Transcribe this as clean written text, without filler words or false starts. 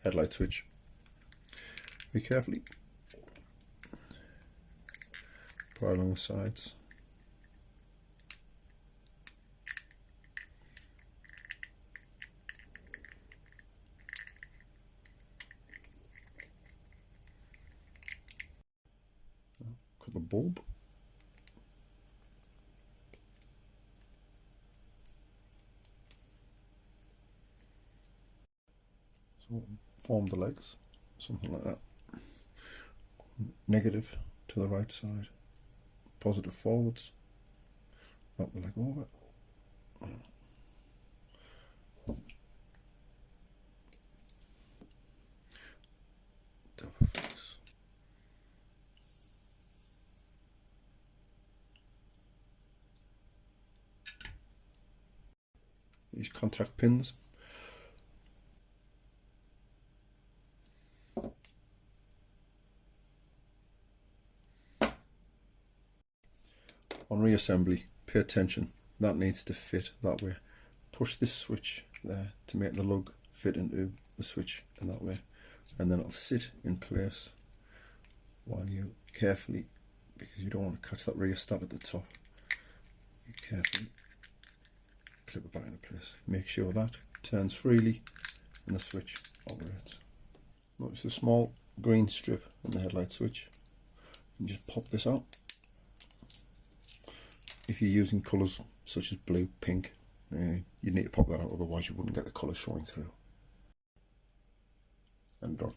headlight switch. Very carefully. Apply along the sides. Cut the bulb. So form the legs, something like that. Negative to the right side, positive forwards, wrap the leg over. Top of face. These contact pins. On reassembly, pay attention, that needs to fit that way. Push this switch there to make the lug fit into the switch in that way, and then it'll sit in place while you carefully, because you don't want to catch that rheostat at the top, you carefully clip it back into place. Make sure that turns freely and the switch operates. Notice the small green strip on the headlight switch, and just pop this out. If you're using colours such as blue, pink, you need to pop that out, otherwise you wouldn't get the colour showing through. And done.